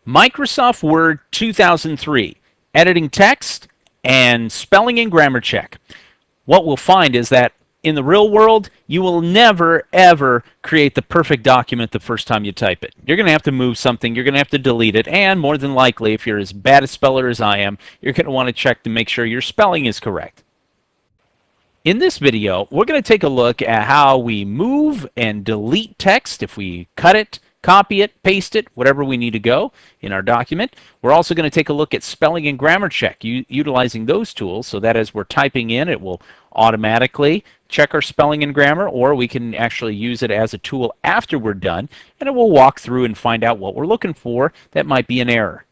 Microsoft Word 2003, editing text and spelling and grammar check. What we'll find is that in the real world, you will never, ever create the perfect document the first time you type it. You're going to have to move something, you're going to have to delete it, and more than likely, if you're as bad a speller as I am, you're going to want to check to make sure your spelling is correct. In this video, we're going to take a look at how we move and delete text if we cut it, copy it, paste it, whatever we need to go in our document. We're also going to take a look at spelling and grammar check, utilizing those tools so that as we're typing in, it will automatically check our spelling and grammar, or we can actually use it as a tool after we're done, and it will walk through and find out what we're looking for that might be an error.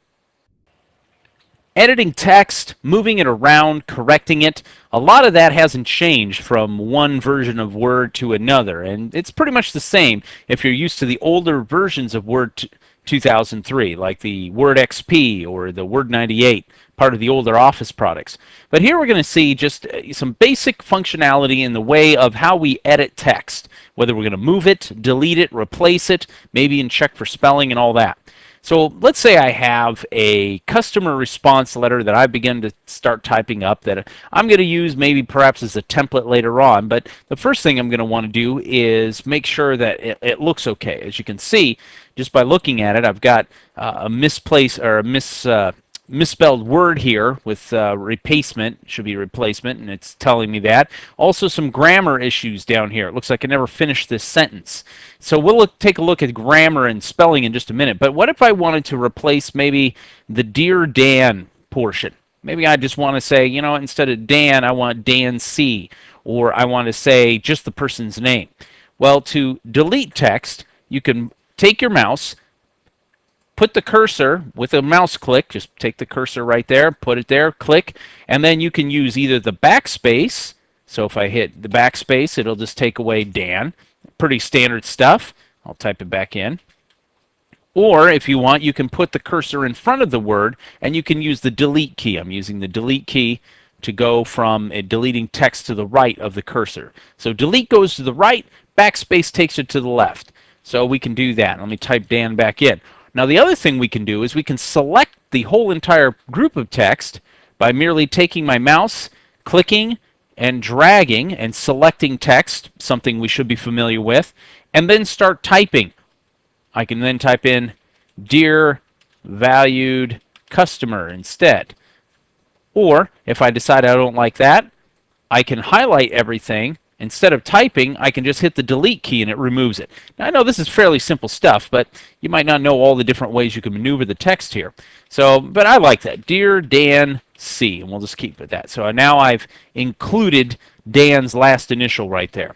Editing text, moving it around, correcting it, a lot of that hasn't changed from one version of Word to another, and it's pretty much the same if you're used to the older versions of Word 2003, like the Word XP or the Word 98, part of the older Office products. But here we're going to see just some basic functionality in the way of how we edit text, whether we're going to move it, delete it, replace it, maybe even check for spelling and all that. So let's say I have a customer response letter that I begin to start typing up that I'm going to use maybe perhaps as a template later on. But the first thing I'm going to want to do is make sure that it looks okay. As you can see, just by looking at it, I've got a misplaced or a misspelled word here with replacement, should be replacement, and it's telling me that. Also some grammar issues down here. It looks like I never finished this sentence. So we'll take a look at grammar and spelling in just a minute. But what if I wanted to replace maybe the Dear Dan portion? Maybe I just want to say, you know, instead of Dan, I want Dan C. Or I want to say just the person's name. Well, to delete text, you can take your mouse, put the cursor with a mouse click, just take the cursor right there, put it there, click, and then you can use either the backspace. So if I hit the backspace, it'll just take away Dan. Pretty standard stuff. I'll type it back in. Or if you want, you can put the cursor in front of the word and you can use the delete key. I'm using the delete key to go from deleting text to the right of the cursor. So delete goes to the right, backspace takes it to the left. So we can do that. Let me type Dan back in. Now the other thing we can do is we can select the whole entire group of text by merely taking my mouse, clicking and dragging and selecting text, something we should be familiar with, and then start typing. I can then type in Dear Valued Customer instead. Or if I decide I don't like that, I can highlight everything. Instead of typing, I can just hit the delete key and it removes it. Now I know this is fairly simple stuff, but you might not know all the different ways you can maneuver the text here. So, but I like that. Dear Dan C, and we'll just keep it at that. So now I've included Dan's last initial right there.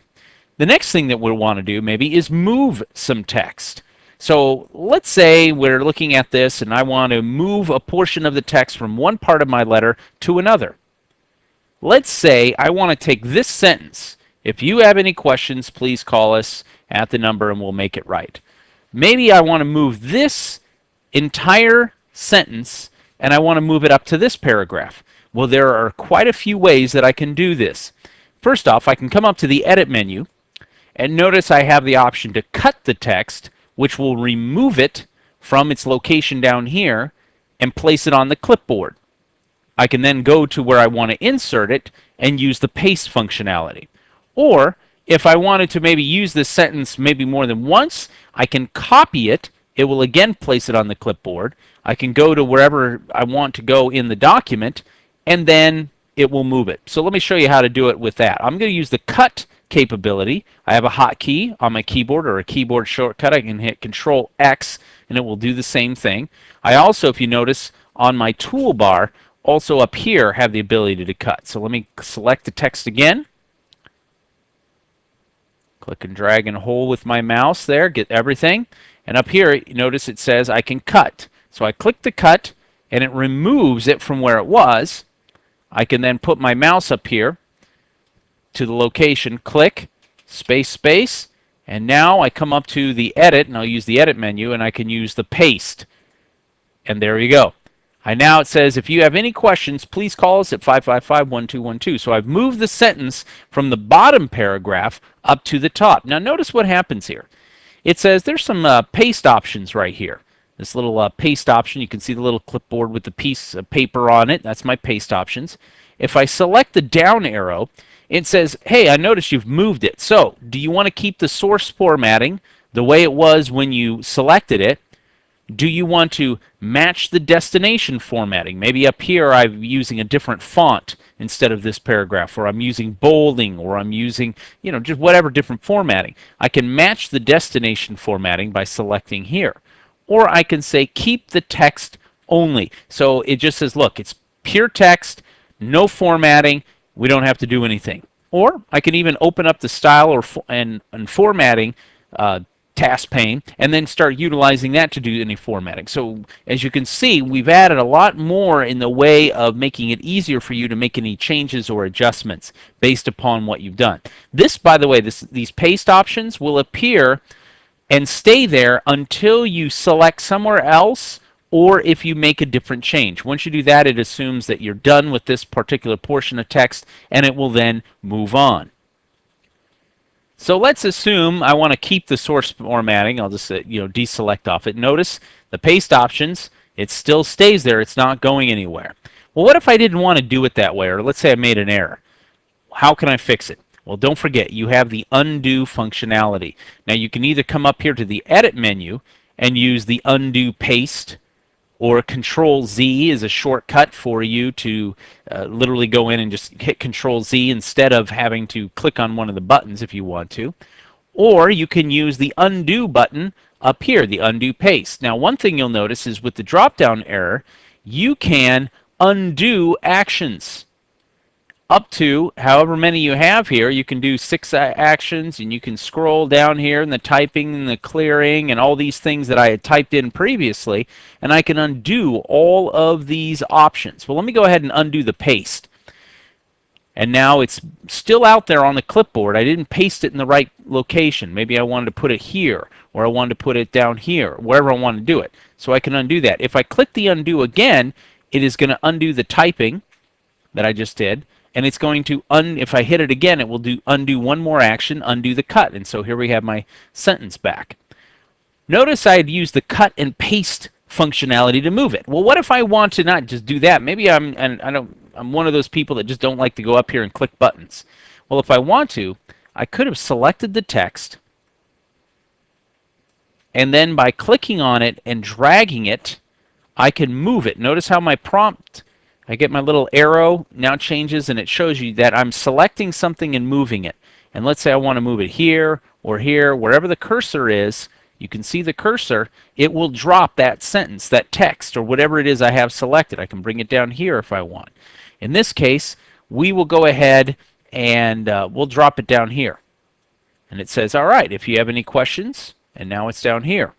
The next thing that we'll want to do maybe is move some text. So let's say we're looking at this and I want to move a portion of the text from one part of my letter to another. Let's say I want to take this sentence. If you have any questions, please call us at the number and we'll make it right. Maybe I want to move this entire sentence and I want to move it up to this paragraph. Well, there are quite a few ways that I can do this. First off, I can come up to the Edit menu and notice I have the option to cut the text, which will remove it from its location down here and place it on the clipboard. I can then go to where I want to insert it and use the paste functionality. Or if I wanted to maybe use this sentence maybe more than once, I can copy it. It will again place it on the clipboard. I can go to wherever I want to go in the document, and then it will move it. So let me show you how to do it with that. I'm going to use the cut capability. I have a hotkey on my keyboard or a keyboard shortcut. I can hit Control X and it will do the same thing. I also, if you notice, on my toolbar, also up here have the ability to cut. So let me select the text again. Click and drag and hold with my mouse there, get everything. And up here, you notice it says I can cut. So I click the cut and it removes it from where it was. I can then put my mouse up here to the location, click, space, space, and now I come up to the edit, and I'll use the edit menu, and I can use the paste. And there you go. Now it says, if you have any questions, please call us at 555-1212. So I've moved the sentence from the bottom paragraph up to the top. Now notice what happens here. It says there's some paste options right here. this little paste option. You can see the little clipboard with the piece of paper on it. That's my paste options. If I select the down arrow, it says, hey, I noticed you've moved it. So do you want to keep the source formatting the way it was when you selected it? Do you want to match the destination formatting? Maybe up here I'm using a different font instead of this paragraph, or I'm using bolding, or I'm using, just whatever different formatting. I can match the destination formatting by selecting here. Or I can say keep the text only. So it just says, look, it's pure text, no formatting, we don't have to do anything. Or I can even open up the style and formatting task pane and then start utilizing that to do any formatting. So as you can see, we've added a lot more in the way of making it easier for you to make any changes or adjustments based upon what you've done. This, by the way, these paste options will appear and stay there until you select somewhere else, or if you make a different change. Once you do that, it assumes that you're done with this particular portion of text, and it will then move on. So let's assume I want to keep the source formatting. I'll just deselect off it. Notice the paste options, it still stays there. It's not going anywhere. Well, what if I didn't want to do it that way, or let's say I made an error? How can I fix it? Well, don't forget, you have the undo functionality. Now you can either come up here to the edit menu and use the undo paste, or Control Z is a shortcut for you to literally go in and just hit Control Z instead of having to click on one of the buttons if you want to. Or you can use the undo button up here, the undo paste. Now one thing you'll notice is with the drop-down arrow, you can undo actions. Up to however many you have here. You can do 6 actions, and you can scroll down here in the typing and the clearing and all these things that I had typed in previously, and I can undo all of these options. Well, let me go ahead and undo the paste. And now it's still out there on the clipboard. I didn't paste it in the right location. Maybe I wanted to put it here, or I wanted to put it down here, wherever I want to do it. So I can undo that. If I click the undo again, it is going to undo the typing that I just did. And it's going to, if I hit it again, it will undo one more action, undo the cut. And so here we have my sentence back. Notice I had used the cut and paste functionality to move it. Well, what if I want to not just do that? Maybe I'm one of those people that just don't like to go up here and click buttons. Well, if I want to, I could have selected the text, and then by clicking on it and dragging it, I can move it. Notice how my prompt, I get my little arrow now changes, and it shows you that I'm selecting something and moving it. And let's say I want to move it here or here, wherever the cursor is. You can see the cursor. It will drop that sentence, that text, or whatever it is I have selected. I can bring it down here if I want. In this case, we will go ahead and we'll drop it down here. And it says, all right, if you have any questions, and now it's down here.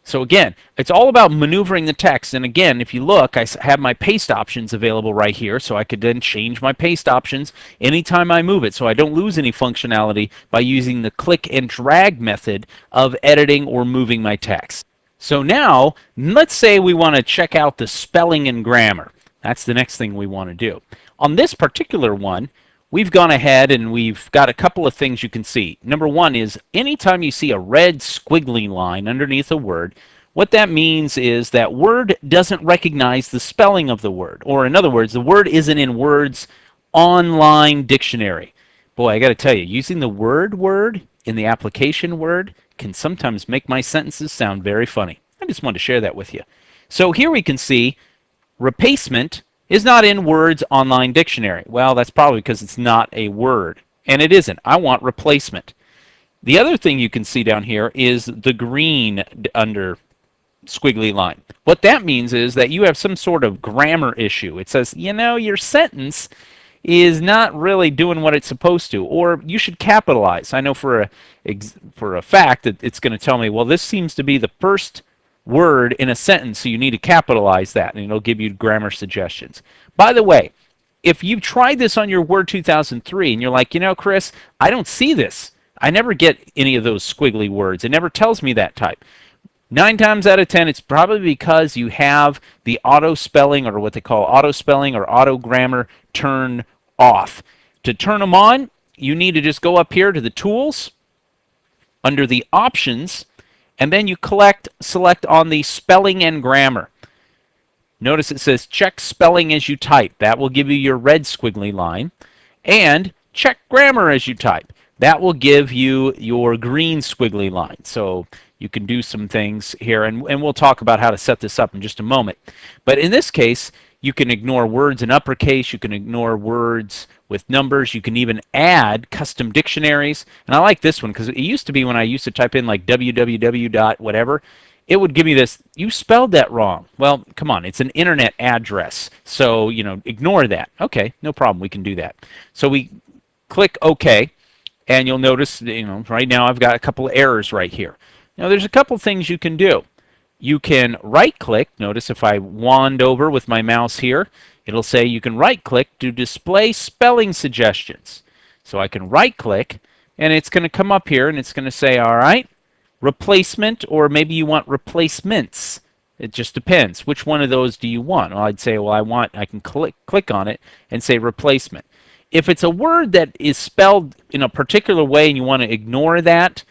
So again, it's all about maneuvering the text. And again, if you look, I have my paste options available right here, so I could then change my paste options anytime I move it, so I don't lose any functionality by using the click and drag method of editing or moving my text. So now, let's say we want to check out the spelling and grammar. That's the next thing we want to do. On this particular one, we've gone ahead and we've got a couple of things you can see. Number one is anytime you see a red squiggly line underneath a word, what that means is that word doesn't recognize the spelling of the word. Or in other words, the word isn't in Word's online dictionary. Boy, I got to tell you, using the word in the application Word can sometimes make my sentences sound very funny. I just wanted to share that with you. So here we can see replacement is not in Word's online dictionary. Well, that's probably because it's not a word. And it isn't. I want replacement. The other thing you can see down here is the green under squiggly line. What that means is that you have some sort of grammar issue. It says, your sentence is not really doing what it's supposed to, or you should capitalize. I know for a fact that it's going to tell me, well, this seems to be the first word in a sentence, so you need to capitalize that, and it'll give you grammar suggestions. By the way, if you've tried this on your Word 2003 and you're like, Chris, I don't see this. I never get any of those squiggly words. It never tells me that type. 9 times out of 10, it's probably because you have the auto spelling, or what they call auto spelling or auto grammar, turned off. To turn them on, you need to just go up here to the tools, under the options, and then you select on the spelling and grammar. Notice it says check spelling as you type. That will give you your red squiggly line. And check grammar as you type. That will give you your green squiggly line. So you can do some things here, and we'll talk about how to set this up in just a moment. But in this case, you can ignore words in uppercase, you can ignore words with numbers, you can even add custom dictionaries. And I like this one because it used to be when I used to type in like www dot whatever, it would give me this, you spelled that wrong. Well, come on, it's an internet address. So, ignore that. Okay, no problem, we can do that. So we click OK, and you'll notice, right now I've got a couple of errors right here. Now there's a couple things you can do. You can right-click. Notice if I wand over with my mouse here, it'll say you can right-click to display spelling suggestions. So I can right-click, and it's going to come up here, and it's going to say, all right, replacement, or maybe you want replacements. It just depends. Which one of those do you want? Well, I'd say, well, I can click on it and say replacement. If it's a word that is spelled in a particular way and you want to ignore that,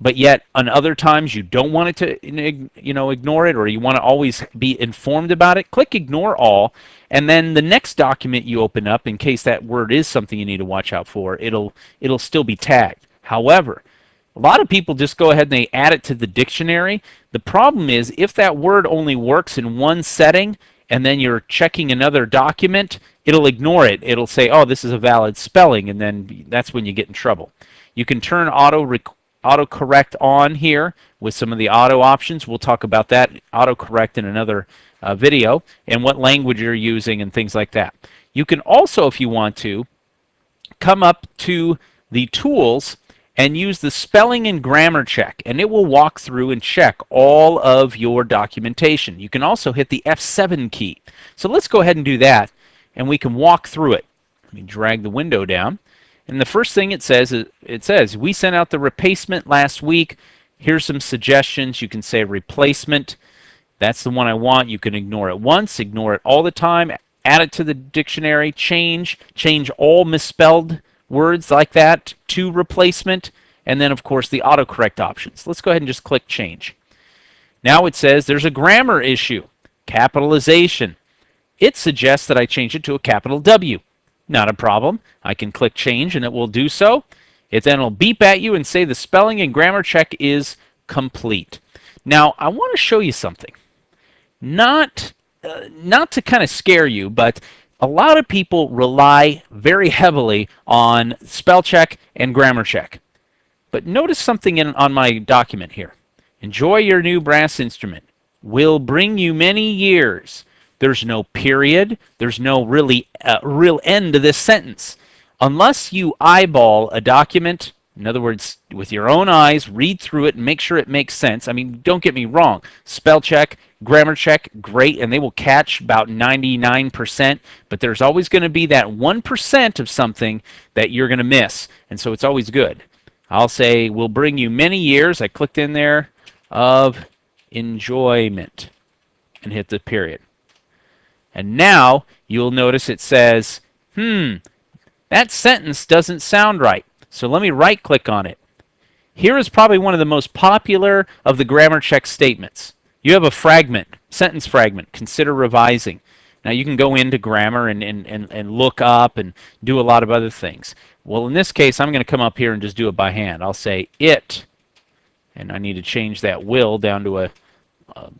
but yet on other times you don't want it to ignore it, or you want to always be informed about it, click ignore all, and then the next document you open up, in case that word is something you need to watch out for, it'll still be tagged. However, a lot of people just go ahead and they add it to the dictionary. The problem is if that word only works in one setting and then you're checking another document, it'll ignore it. It'll say, oh, this is a valid spelling, and then that's when you get in trouble. You can turn autocorrect on here with some of the auto options. We'll talk about that autocorrect in another video, and what language you're using and things like that. You can also, if you want to, come up to the tools and use the spelling and grammar check, and it will walk through and check all of your documentation. You can also hit the F7 key. So let's go ahead and do that, and we can walk through it. Let me drag the window down. And the first thing it says, we sent out the replacement last week. Here's some suggestions. You can say replacement. That's the one I want. You can ignore it once, ignore it all the time, add it to the dictionary, change all misspelled words like that to replacement, and then of course the autocorrect options. Let's go ahead and just click change. Now it says there's a grammar issue, capitalization. It suggests that I change it to a capital W. Not a problem. I can click change and it will do so. It then will beep at you and say the spelling and grammar check is complete. Now I want to show you something. Not to kind of scare you, but a lot of people rely very heavily on spell check and grammar check. But notice something on my document here. Enjoy your new brass instrument. Will bring you many years. There's no period. There's no real end to this sentence. Unless you eyeball a document, in other words, with your own eyes, read through it and make sure it makes sense. I mean, don't get me wrong. Spell check, grammar check, great, and they will catch about 99%, but there's always going to be that 1% of something that you're going to miss, and so it's always good. I'll say, will bring you many years. I clicked in there of enjoyment and hit the period. And now you'll notice it says, that sentence doesn't sound right. So let me right-click on it. Here is probably one of the most popular of the grammar check statements. You have a fragment, sentence fragment, consider revising. Now you can go into grammar and look up and do a lot of other things. Well, in this case, I'm going to come up here and just do it by hand. I'll say it, and I need to change that will down to a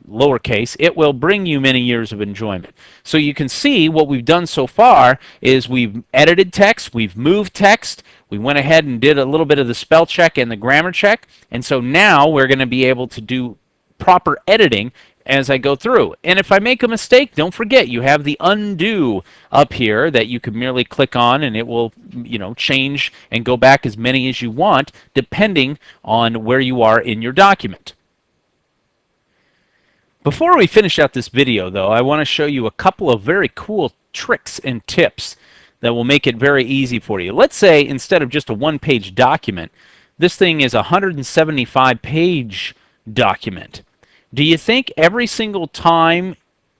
lowercase. It will bring you many years of enjoyment. So you can see what we've done so far is we've edited text, we've moved text, we went ahead and did a little bit of the spell check and the grammar check, and so now we're going to be able to do proper editing as I go through. And if I make a mistake, don't forget you have the undo up here that you can merely click on, and it will, change and go back as many as you want depending on where you are in your document. Before we finish out this video, though, I want to show you a couple of very cool tricks and tips that will make it very easy for you. Let's say instead of just a one-page document, this thing is a 175-page document. Do you think every single time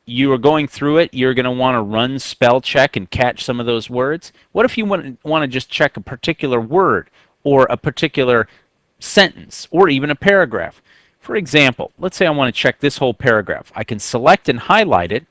you are going through it, you're going to want to run spell check and catch some of those words? What if you want to just check a particular word or a particular sentence or even a paragraph? For example, let's say I want to check this whole paragraph. I can select and highlight it,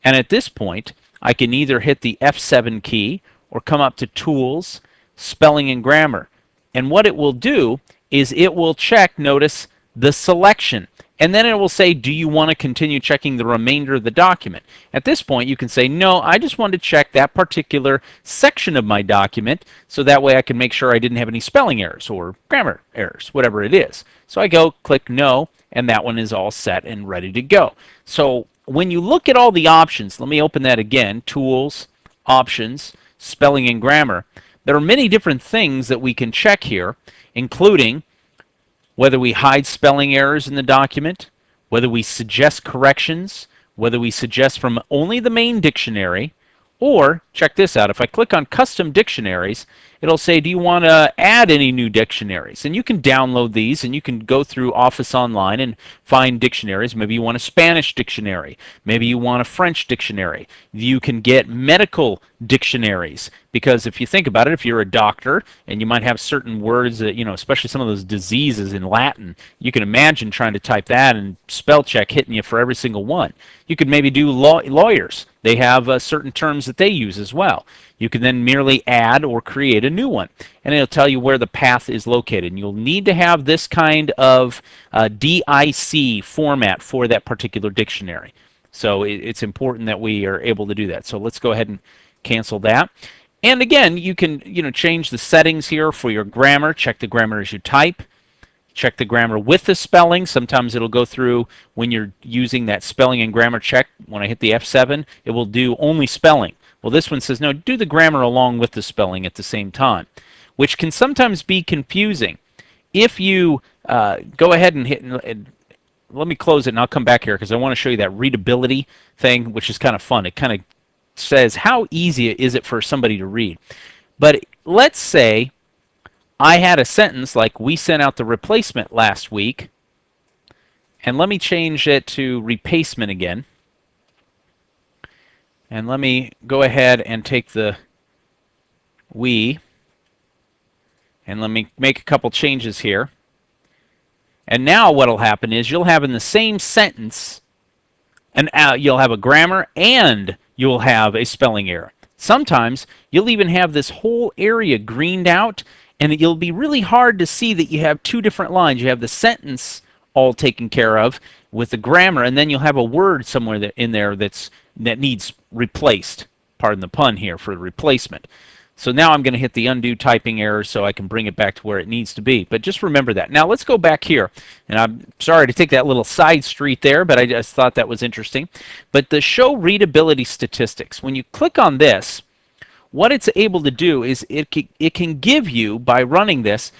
and at this point, I can either hit the F7 key or come up to Tools, Spelling and Grammar. And what it will do is it will check, notice, the selection. And then it will say, do you want to continue checking the remainder of the document? At this point, you can say, no, I just want to check that particular section of my document, so that way I can make sure I didn't have any spelling errors or grammar errors, whatever it is. So I go, click no, and that one is all set and ready to go. So when you look at all the options, let me open that again, Tools, Options, Spelling and Grammar. There are many different things that we can check here, including whether we hide spelling errors in the document, whether we suggest corrections, whether we suggest from only the main dictionary, or, check this out, if I click on Custom Dictionaries, it'll say, do you want to add any new dictionaries? And you can download these, and you can go through Office Online and find dictionaries. Maybe you want a Spanish dictionary. Maybe you want a French dictionary. You can get medical dictionaries, because if you think about it, if you're a doctor and you might have certain words that, especially some of those diseases in Latin, you can imagine trying to type that and spell check hitting you for every single one. You could maybe do lawyers. They have certain terms that they use as well. You can then merely add or create a new one, and it'll tell you where the path is located. And you'll need to have this kind of DIC format for that particular dictionary. So it's important that we are able to do that. So let's go ahead and cancel that. And again, you can change the settings here for your grammar. Check the grammar as you type. Check the grammar with the spelling. Sometimes it'll go through when you're using that spelling and grammar check. When I hit the F7, it will do only spelling. Well, this one says, no, do the grammar along with the spelling at the same time, which can sometimes be confusing. If you go ahead and hit, let me close it and I'll come back here because I want to show you that readability thing, which is kind of fun. It kind of says how easy is it for somebody to read. But let's say I had a sentence like, we sent out the replacement last week, and let me change it to repacement again. And let me go ahead and take the we, and let me make a couple changes here. And now what will happen is you'll have in the same sentence, and you'll have a grammar and you'll have a spelling error. Sometimes you'll even have this whole area greened out, and it'll be really hard to see that you have two different lines. You have the sentence all taken care of with the grammar, and then you'll have a word somewhere in there that needs replaced. Pardon the pun here for replacement. So now I'm going to hit the undo typing error so I can bring it back to where it needs to be. But just remember that. Now let's go back here. And I'm sorry to take that little side street there, but I just thought that was interesting. But the show readability statistics, when you click on this, what it's able to do is it can give you, by running this,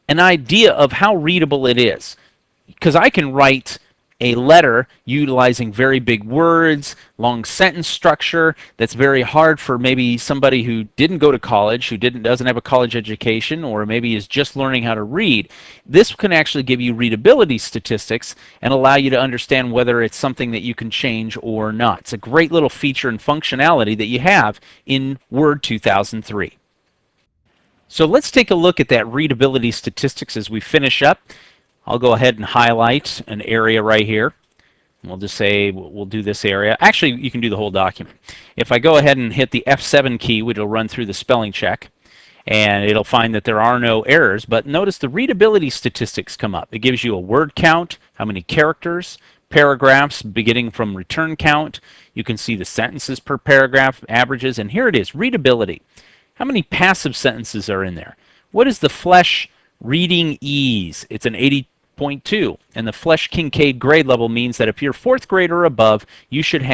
an idea of how readable it is. Because I can write a letter utilizing very big words, long sentence structure that's very hard for maybe somebody who didn't go to college, who doesn't have a college education, or maybe is just learning how to read. This can actually give you readability statistics and allow you to understand whether it's something that you can change or not. It's a great little feature and functionality that you have in Word 2003. So let's take a look at that readability statistics as we finish up. I'll go ahead and highlight an area right here. We'll just say we'll do this area. Actually, you can do the whole document. If I go ahead and hit the F7 key, which will run through the spelling check, and it'll find that there are no errors, but notice the readability statistics come up. It gives you a word count, how many characters, paragraphs beginning from return count. You can see the sentences per paragraph, averages, and here it is, readability. How many passive sentences are in there? What is the Flesch reading ease? It's an 80.2, and the Flesch Kincaid grade level means that if you're fourth grade or above, you should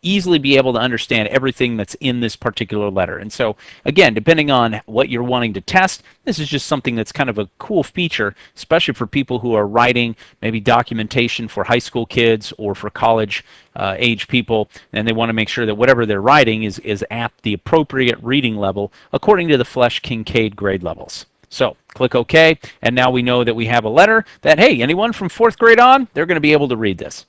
easily be able to understand everything that's in this particular letter. And so, again, depending on what you're wanting to test, this is just something that's kind of a cool feature, especially for people who are writing maybe documentation for high school kids or for college age people, and they want to make sure that whatever they're writing is at the appropriate reading level according to the Flesch Kincaid grade levels. So click OK, and now we know that we have a letter that, hey, anyone from fourth grade on, they're going to be able to read this.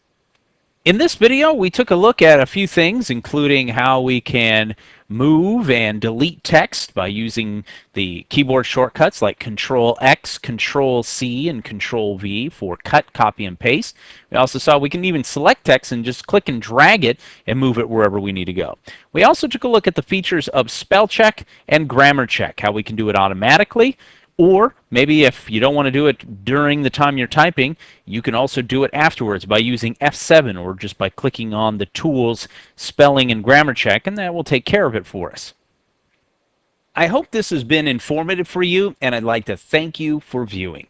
In this video, we took a look at a few things, including how we can move and delete text by using the keyboard shortcuts like Control X, Control C, and Control V for cut, copy, and paste. We also saw we can even select text and just click and drag it and move it wherever we need to go. We also took a look at the features of spell check and grammar check, how we can do it automatically. Or maybe if you don't want to do it during the time you're typing, you can also do it afterwards by using F7 or just by clicking on the tools spelling and grammar check, and that will take care of it for us. I hope this has been informative for you, and I'd like to thank you for viewing.